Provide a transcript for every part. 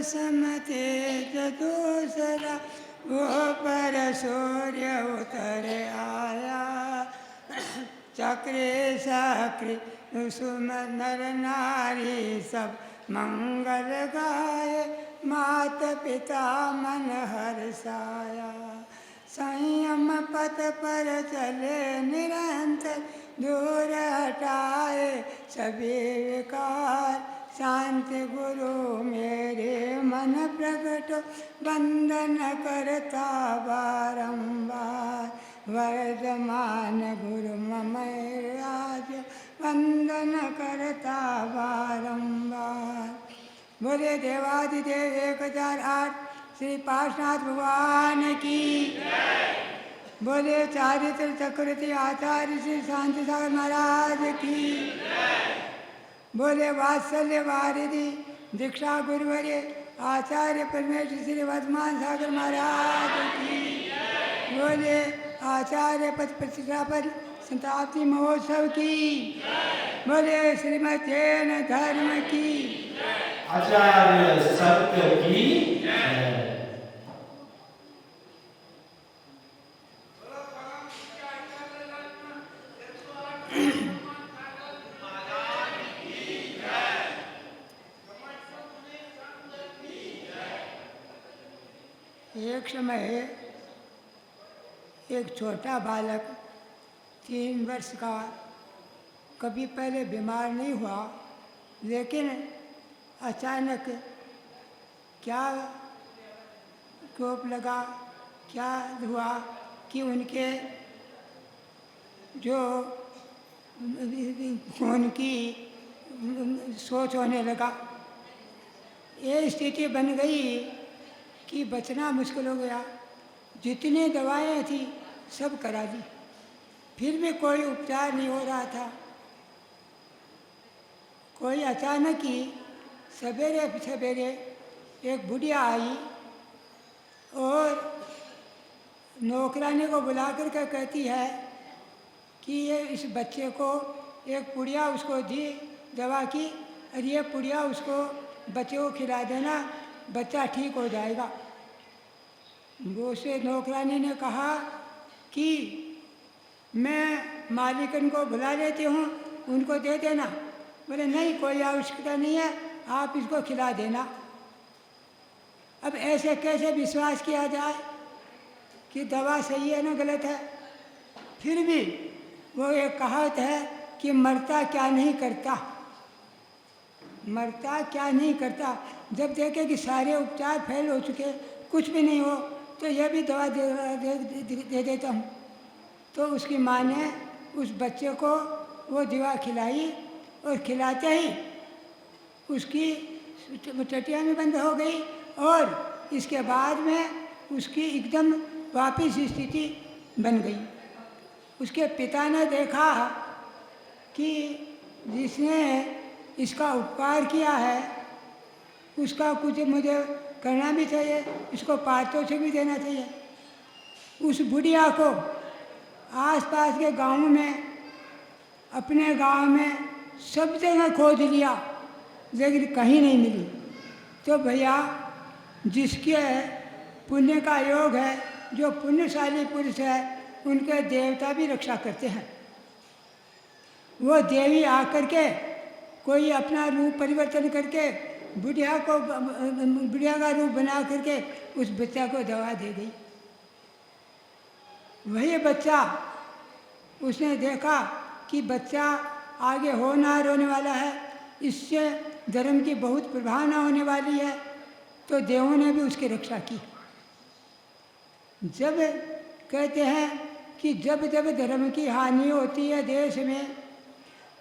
सम तेज दूसरा, वो पर सूर्य उतर आया। चक्रे सक्रे सुमन नर नारी सब मंगल गाए, मात पिता मन हर्षाया। संयम पथ पर चले निरंतर, दूर हटाए सभी विकार। शांति गुरु मेरे मन प्रगट, वंदन करता बारंबार। वर्धमान गुरु मम राज, वंदन करता बारंबार। बोले देवादिदेव 1008 श्री पार्श्वनाथ भगवान की। बोले चारित्र चक्रवर्ती आचार्य श्री शांति सागर महाराज की। बोले वात्सल्य वारिधि दीक्षा गुरुवर्य आचार्य परमेश्वर श्री वर्धमान सागर महाराज की। बोले आचार्य पद प्रतिष्ठा पर शताब्दी महोत्सव की। बोले श्रीमद जैन धर्म की। आचार्य सत्य की। एक समय एक छोटा बालक 3 वर्ष का कभी पहले बीमार नहीं हुआ, लेकिन अचानक क्या कोप लगा, क्या हुआ कि उनके जो खून की सोच होने लगा। ये स्थिति बन गई कि बचना मुश्किल हो गया। जितनी दवाएं थी सब करा दी, फिर भी कोई उपचार नहीं हो रहा था। कोई अचानक ही सवेरे सवेरे एक बुढ़िया आई और नौकरानी को बुला कर के कहती है कि ये इस बच्चे को एक पुड़िया उसको दी दवा की, और ये पुड़िया उसको बच्चे को खिला देना, बच्चा ठीक हो जाएगा। वो से नौकरानी ने कहा कि मैं मालिकन को बुला लेती हूँ, उनको दे देना। बोले नहीं, कोई आवश्यकता नहीं है, आप इसको खिला देना। अब ऐसे कैसे विश्वास किया जाए कि दवा सही है ना गलत है। फिर भी वो एक कहावत है कि मरता क्या नहीं करता, मरता क्या नहीं करता। जब देखे कि सारे उपचार फेल हो चुके, कुछ भी नहीं हो, तो यह भी दवा दे देता हूँ। तो उसकी माँ ने उस बच्चे को वो दवा खिलाई, और खिलाते ही उसकी टटिया में बंद हो गई, और इसके बाद में उसकी एकदम वापिस स्थिति बन गई। उसके पिता ने देखा कि जिसने इसका उपकार किया है उसका कुछ मुझे करना भी चाहिए, इसको पारितोषिक भी देना चाहिए। उस बुढ़िया को आसपास के गाँव में, अपने गांव में सब जगह खोज लिया, लेकिन कहीं नहीं मिली। तो भैया जिसके पुण्य का योग है, जो पुण्यशाली पुरुष है, उनके देवता भी रक्षा करते हैं। वो देवी आकर के कोई अपना रूप परिवर्तन करके बुढ़िया का रूप बना करके उस बच्चा को दवा दे गई। वही बच्चा, उसने देखा कि बच्चा आगे होनहार होने वाला है, इससे धर्म की बहुत प्रभावना होने वाली है, तो देवों ने भी उसकी रक्षा की। जब कहते हैं कि जब जब धर्म की हानि होती है देश में,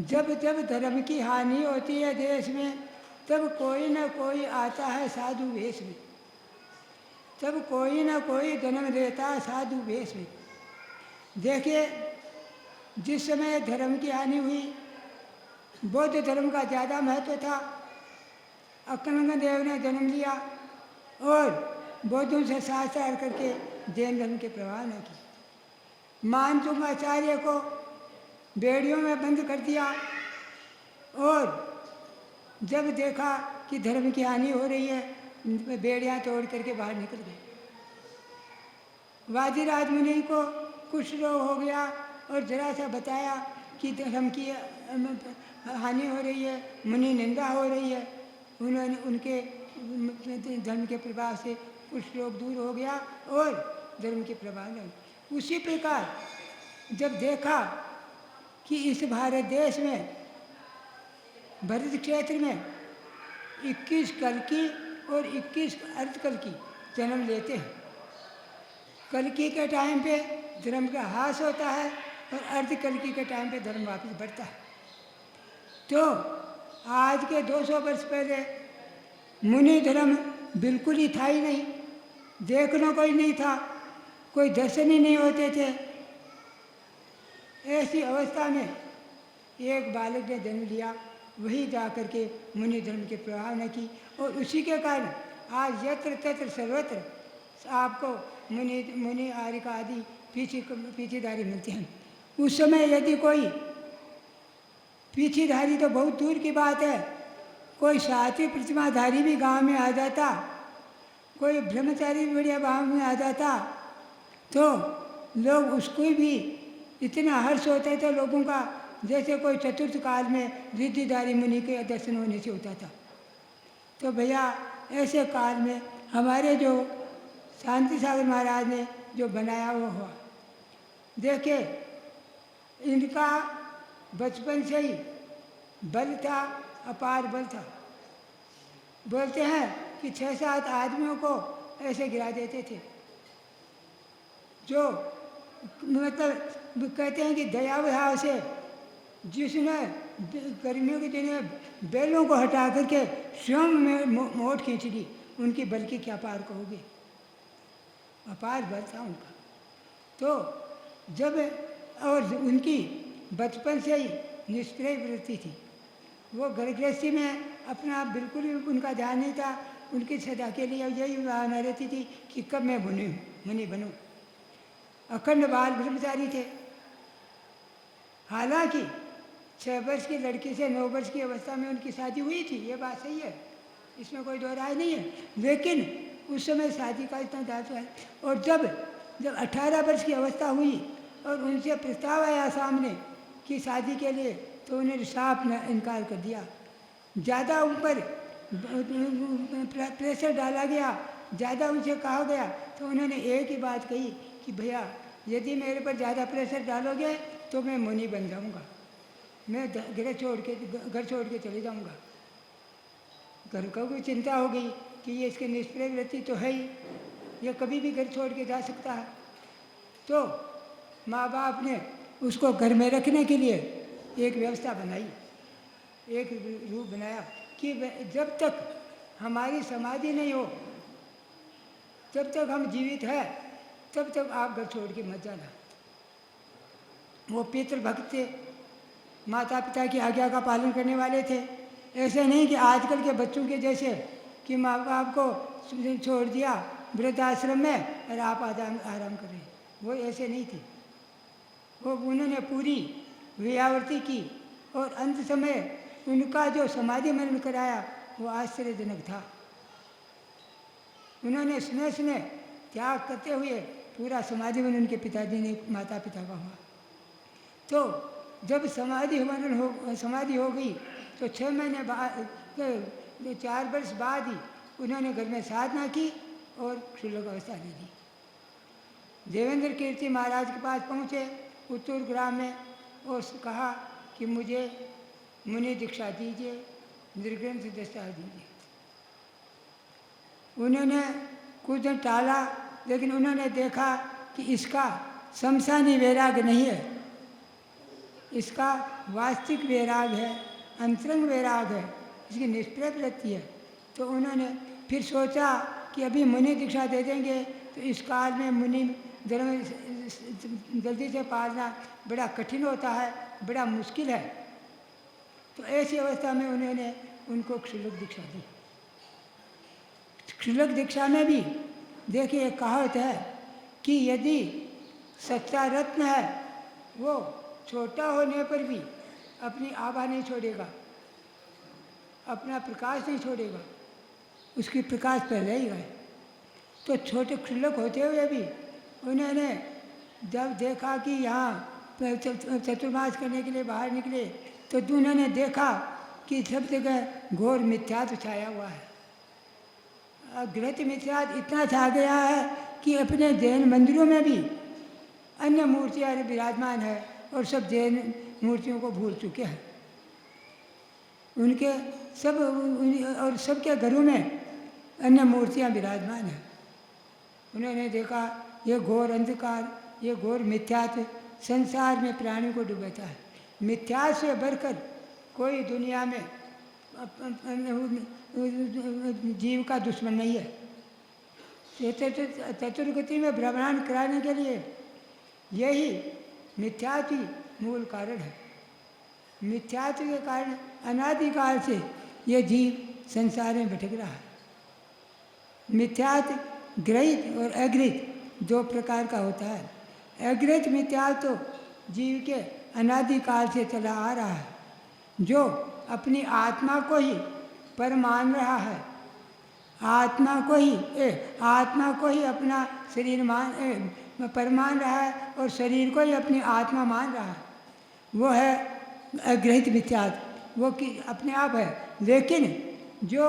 जब जब धर्म की हानि होती है देश में, तब कोई न कोई आता है साधु वेश में, तब कोई न कोई जन्म लेता है साधु वेश में। देखिए, जिस समय धर्म की हानि हुई, बौद्ध धर्म का ज़्यादा महत्व था। अक्कलंग देव ने जन्म लिया और बौद्धों से साझार करके जैन धर्म के प्रभाव ने की। मानचुंग आचार्य को बेड़ियों में बंद कर दिया, और जब देखा कि धर्म की हानि हो रही है, बेड़ियाँ तोड़ करके बाहर निकल गए। वादिराज मुनि को कुछ रोग हो गया और जरा सा बताया कि धर्म की हानि हो रही है, मुनि निंदा हो रही है। उन्होंने उनके धर्म के प्रभाव से कुछ रोग दूर हो गया और धर्म के प्रभाव नहीं। उसी प्रकार जब देखा कि इस भारत देश में भरत क्षेत्र में 21 कल्कि और 21 अर्धकल्कि जन्म लेते हैं। कल्कि के टाइम पे धर्म का ह्रास होता है और अर्धकल्कि के टाइम पे धर्म वापस बढ़ता है। तो आज के 200 वर्ष पहले मुनि धर्म बिल्कुल ही था ही नहीं, देखना कोई नहीं था, कोई दर्शन ही नहीं होते थे। ऐसी अवस्था में एक बालक ने जन्म लिया, वही जा कर के मुनि धर्म के प्रभाव ने की और उसी के कारण आज यत्र तत्र सर्वत्र आपको मुनि आर्य का आदि पीछेधारी मिलते हैं। उस समय यदि कोई पीछेधारी तो बहुत दूर की बात है, कोई सात्विक प्रतिमाधारी भी गांव में आ जाता, कोई ब्रह्मचारी भी बढ़िया गांव में आ जाता, तो लोग उसको भी इतना हर्ष होता था लोगों का, जैसे कोई चतुर्थ काल में रिद्धिधारी मुनि के दर्शन होने से होता था। तो भैया ऐसे काल में हमारे जो शांति सागर महाराज ने जो बनाया वो हुआ। देखिए इनका बचपन से ही बल था, अपार बल था। बोलते हैं कि 6-7 आदमियों को ऐसे गिरा देते थे, जो मतलब कहते हैं कि दया भाव से जिसने गर्मियों के दिन में बैलों को हटा करके स्वयं में मोट खींच ली, उनकी बल की क्या पार कहोगे, अपार बल था उनका। तो जब और उनकी बचपन से ही निष्क्रिय वृत्ति थी, वो गृहस्थी में अपना बिल्कुल भी उनका ध्यान नहीं था। उनकी सदा के लिए यही भावना रहती थी कि कब मैं मुनि बनूं। अखंड बाल ब्रह्मचारी थे। हालांकि 6 वर्ष की लड़की से 9 वर्ष की अवस्था में उनकी शादी हुई थी, ये बात सही है, इसमें कोई दो राय नहीं है। लेकिन उस समय शादी का इतना दायित्व है। और जब 18 वर्ष की अवस्था हुई और उनसे प्रस्ताव आया सामने कि शादी के लिए, तो उन्होंने साफ इनकार कर दिया। ज़्यादा ऊपर प्रेशर डाला गया, ज़्यादा उनसे कहा गया, तो उन्होंने एक ही बात कही कि भैया यदि मेरे पर ज़्यादा प्रेशर डालोगे तो मैं मुनि बन जाऊंगा, मैं घर छोड़ के चले जाऊंगा। घर को भी चिंता हो गई कि ये इसकी निष्प्रिय वृत्ति तो है ही, ये कभी भी घर छोड़ के जा सकता है। तो माँ बाप ने उसको घर में रखने के लिए एक व्यवस्था बनाई, एक रूप बनाया कि जब तक हमारी समाधि नहीं हो, जब तक हम जीवित हैं, तब तक आप घर छोड़ के मत जाना। वो पितृ भक्त थे, माता पिता की आज्ञा का पालन करने वाले थे। ऐसे नहीं कि आजकल के बच्चों के जैसे कि माँ बाप को छोड़ दिया वृद्धाश्रम में और आप आराम कर रहे हैं, वो ऐसे नहीं थे। वो उन्होंने पूरी व्यावृत्ति की और अंत समय उनका जो समाधि मरण कराया वो आश्चर्यजनक था। उन्होंने स्नेह त्याग करते हुए पूरा समाधि मरण उनके पिताजी ने माता पिता का हुआ। तो जब समाधि हो गई तो 6 महीने बाद 4 वर्ष बाद ही उन्होंने घर में साधना की और क्षुल्लक अवस्था ले ली। देवेंद्र कीर्ति महाराज के पास पहुँचे उत्तूर ग्राम में और कहा कि मुझे मुनि दीक्षा दीजिए, निर्ग्रंथ दशा दीजिए। उन्होंने कुछ दिन टाला, लेकिन उन्होंने देखा कि इसका शमशानी वैराग नहीं है, इसका वास्तविक वैराग है, अंतरंग वैराग है, इसकी निष्प्रिय वृत्ति है। तो उन्होंने फिर सोचा कि अभी मुनि दीक्षा दे देंगे तो इस काल में मुनि धर्म जल्दी से पालना बड़ा कठिन होता है, बड़ा मुश्किल है। तो ऐसी अवस्था में उन्होंने उनको क्षुल्लक दीक्षा दी। क्षुल्लक दीक्षा में भी देखिए एक कहावत है कि यदि सच्चा रत्न है वो छोटा होने पर भी अपनी आभा नहीं छोड़ेगा, अपना प्रकाश नहीं छोड़ेगा। उसकी प्रकाश पहले ही गए। तो छोटे क्षुल्लक होते हुए भी उन्होंने जब देखा कि यहाँ चतुर्मास करने के लिए बाहर निकले तो उन्होंने देखा कि सब जगह घोर मिथ्यात्व छाया हुआ है। घृत मिथ्यात्व इतना छा गया है कि अपने जैन मंदिरों में भी अन्य मूर्तियाँ विराजमान है और सब जैन मूर्तियों को भूल चुके हैं। उनके सब और सबके घरों में अन्य मूर्तियाँ विराजमान हैं। उन्होंने देखा ये घोर अंधकार, ये घोर मिथ्यात्व संसार में प्राणी को डुबाता है। मिथ्या से बढ़कर कोई दुनिया में जीव का दुश्मन नहीं है। चतुर्गति में भ्रमण कराने के लिए यही मिथ्यात्व मूल कारण है। मिथ्यात्व के कारण अनादिकाल से ये जीव संसार में भटक रहा है। मिथ्यात्व गृहीत और अगृहीत दो प्रकार का होता है। अगृहीत मिथ्यात्व तो जीव के अनादिकाल से चला आ रहा है, जो अपनी आत्मा को ही पर मान रहा है, आत्मा को ही अपना शरीर पर मान रहा है और शरीर को ही अपनी आत्मा मान रहा है। वो है अगृहीत मिथ्यात्व, वो कि अपने आप है। लेकिन जो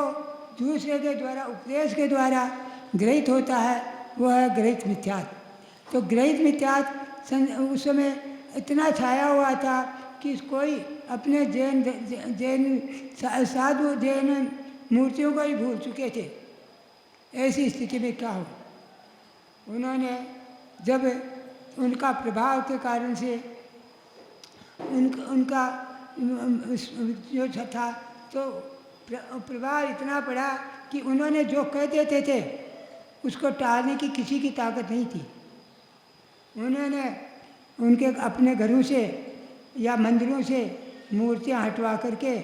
दूसरे के द्वारा उपदेश के द्वारा गृहीत होता है वो है गृहीत मिथ्यात्व। तो गृहीत मिथ्यात्व उस समय इतना छाया हुआ था कि कोई अपने जैन साधु जैन मूर्तियों को ही भूल चुके थे। ऐसी स्थिति में क्या हो, उन्होंने जब उनका प्रभाव के कारण से उनका जो था तो प्रभाव इतना पड़ा कि उन्होंने जो कह देते थे उसको टालने की किसी की ताकत नहीं थी। उन्होंने उनके अपने घरों से या मंदिरों से मूर्तियां हटवा करके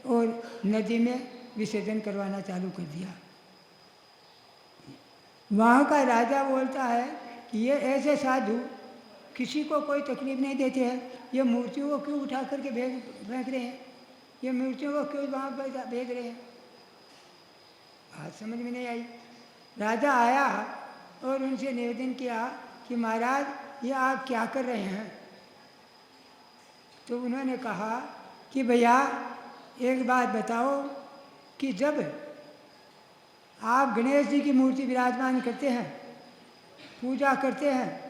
और नदी में विसर्जन करवाना चालू कर दिया। वहाँ का राजा बोलता है कि ये ऐसे साधु किसी को कोई तकलीफ नहीं देते हैं, ये मूर्तियों को क्यों उठा करके फेंक रहे हैं, ये मूर्तियों को क्यों वहाँ पर भेज रहे हैं। बात समझ में नहीं आई। राजा आया और उनसे निवेदन किया कि महाराज ये आप क्या कर रहे हैं। तो उन्होंने कहा कि भैया एक बात बताओ कि जब आप गणेश जी की मूर्ति विराजमान करते हैं, पूजा करते हैं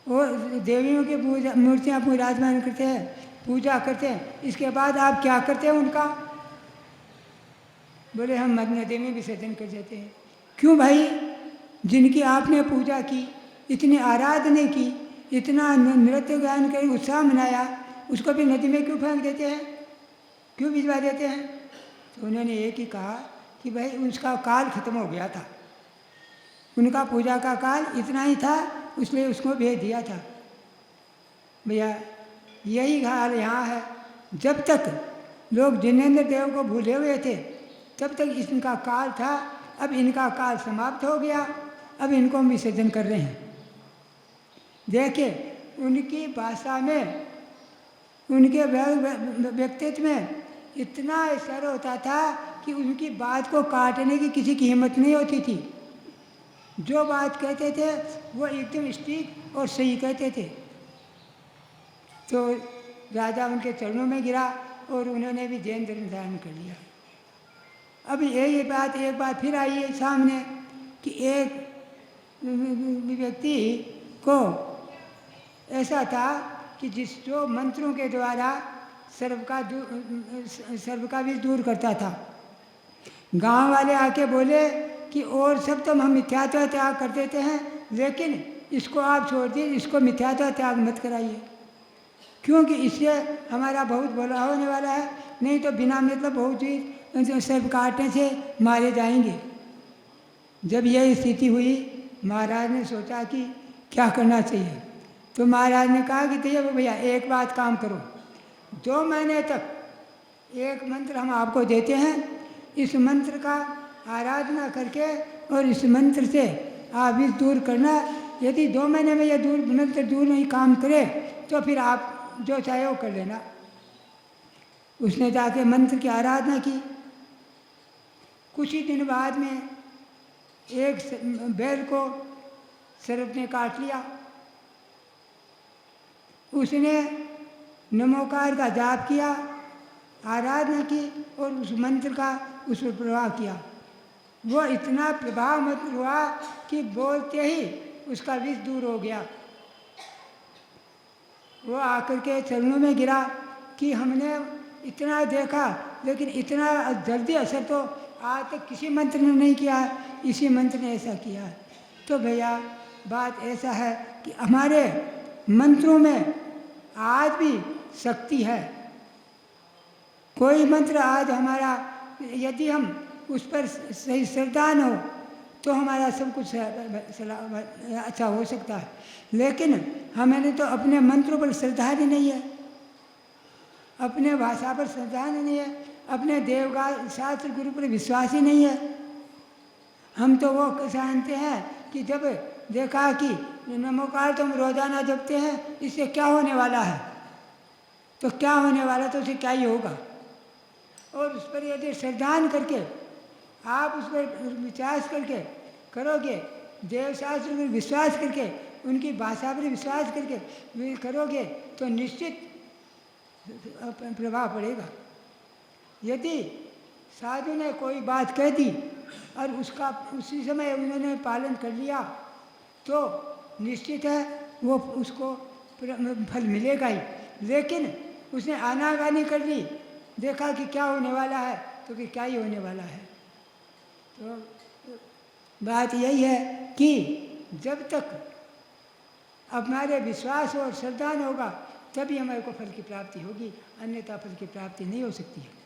और देवियों की मूर्तियाँ विराजमान करते हैं, पूजा करते हैं, इसके बाद आप क्या करते हैं उनका। बोले हम नदी में विसर्जन कर देते हैं। क्यों भाई, जिनकी आपने पूजा की, इतनी आराधना की, इतना नृत्य गान कर उत्साह मनाया, उसको भी नदी में क्यों फेंक देते हैं, क्यों भिजवा देते हैं। तो उन्होंने एक ही कहा कि भाई उसका काल खत्म हो गया था, उनका पूजा का काल इतना ही था, इसलिए उसको भेज दिया था। भैया यही हाल यहाँ है। जब तक लोग जिनेंद्र देव को भूले हुए थे तब तक इनका काल था। अब इनका काल समाप्त हो गया, अब इनको हम विसर्जन कर रहे हैं। देखिए उनकी भाषा में, उनके व्यक्तित्व में इतना असर होता था कि उनकी बात को काटने की किसी की हिम्मत नहीं होती थी। जो बात कहते थे वो एकदम स्टीक और सही कहते थे। तो राजा उनके चरणों में गिरा और उन्होंने भी जैन धर्म धारण कर लिया। अब यही बात एक बार फिर आई है सामने कि एक व्यक्ति को ऐसा था कि जो मंत्रों के द्वारा सर्व का विष दूर करता था। गांव वाले आके बोले कि और सब तो हम मिथ्यात्व त्याग कर देते हैं, लेकिन इसको आप छोड़ दीजिए, इसको मिथ्यात्व त्याग मत कराइए, क्योंकि इससे हमारा बहुत बुरा होने वाला है, नहीं तो बिना मतलब बहुत ही सर्प काटने से मारे जाएंगे। जब यह स्थिति हुई, महाराज ने सोचा कि क्या करना चाहिए। तो महाराज ने कहा कि देखिए भैया एक बात काम करो, 2 महीने तक एक मंत्र हम आपको देते हैं, इस मंत्र का आराधना करके और इस मंत्र से आप इस दूर करना। यदि 2 महीने में यह मंत्र दूर नहीं काम करे तो फिर आप जो चाहे वो कर लेना। उसने जाके मंत्र की आराधना की। कुछ ही दिन बाद में एक बैल को सर्प ने काट लिया। उसने नमोकार का जाप किया, आराधना की और उस मंत्र का उस पर प्रभाव किया। वो इतना प्रभाव मंत्र हुआ कि बोलते ही उसका विष दूर हो गया। वो आकर के चरणों में गिरा कि हमने इतना देखा लेकिन इतना जल्दी असर तो आज तक किसी मंत्र ने नहीं किया है, इसी मंत्र ने ऐसा किया है। तो भैया बात ऐसा है कि हमारे मंत्रों में आज भी शक्ति है। कोई मंत्र आज हमारा यदि हम उस पर सही श्रद्धा न हो तो हमारा सब कुछ अच्छा हो सकता है, लेकिन हमें तो अपने मंत्रों पर श्रद्धा ही नहीं है, अपने भाषा पर श्रद्धा नहीं है, अपने देवगा शास्त्र गुरु पर विश्वास ही नहीं है। हम तो वो जानते हैं कि जब देखा कि नमोकार तो हम रोजाना जपते हैं, इससे क्या होने वाला है, तो क्या होने वाला तो उसे क्या ही होगा। और उस पर यदि श्रद्धान करके आप उस पर विश्वास करके करोगे, देव शास्त्र पर विश्वास करके उनकी भाषा पर विश्वास करके करोगे तो निश्चित प्रभाव पड़ेगा। यदि साधु ने कोई बात कह दी और उसका उसी समय उन्होंने पालन कर लिया तो निश्चित है वो उसको फल मिलेगा ही। लेकिन उसने आनाकानी कर ली, देखा कि क्या होने वाला है तो कि क्या ही होने वाला है। तो बात यही है कि जब तक हमारे विश्वास और श्रद्धा न होगा तभी हमारे को फल की प्राप्ति होगी, अन्यथा फल की प्राप्ति नहीं हो सकती है।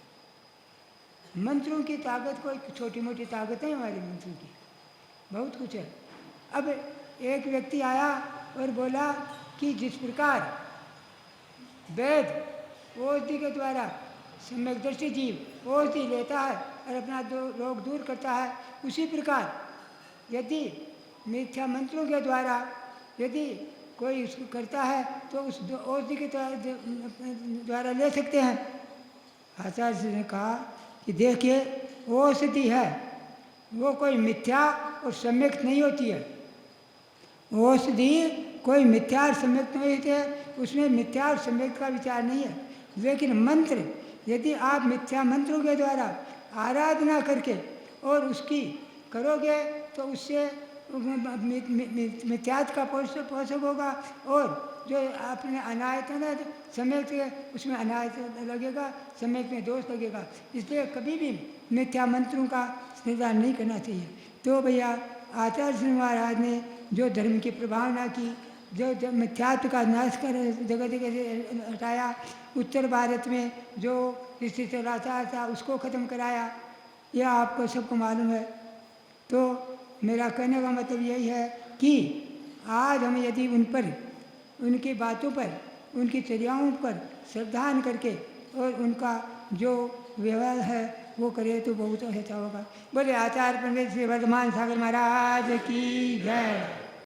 मंत्रों की ताकत कोई छोटी मोटी ताकत है हमारे मंत्रों की, बहुत कुछ है। अब एक व्यक्ति आया और बोला कि जिस प्रकार वेद औषधि के द्वारा सम्यकदर्शी जीव औषधि लेता है और अपना रोग दूर करता है, उसी प्रकार यदि मिथ्या मंत्रों के द्वारा यदि कोई उसको करता है तो उस औषधि के द्वारा ले सकते हैं। आचार्य जी ने कहा कि देखिए औषधि है वो कोई मिथ्या और सम्यक नहीं होती है। औषधि कोई मिथ्या और सम्यक नहीं होती है, उसमें मिथ्या और सम्यक का विचार नहीं है। लेकिन मंत्र यदि आप मिथ्या मंत्रों के द्वारा आराधना करके और उसकी करोगे तो उससे मिथ्यात्व का पोषक होगा और जो अपने अनायतन है सम्यक उसमें अनायत लगेगा, सम्यक में दोष लगेगा। इसलिए कभी भी मिथ्या मंत्रों का निर्धारण नहीं करना चाहिए। तो भैया आचार्य श्री महाराज ने जो धर्म की प्रभावना की, जो मिथ्यात्व का नाश कर जगह जगह से हटाया, उत्तर भारत में जो शिष्टाचार था उसको ख़त्म कराया, यह आपको सबको मालूम है। तो मेरा कहने का मतलब यही है कि आज हम यदि उन पर उनकी बातों पर उनकी चर्याओं पर श्रद्धान करके और उनका जो व्यवहार है वो करें तो बहुत अच्छा होगा। बोले आचार्य पंडित श्री वर्धमान सागर महाराज की जय।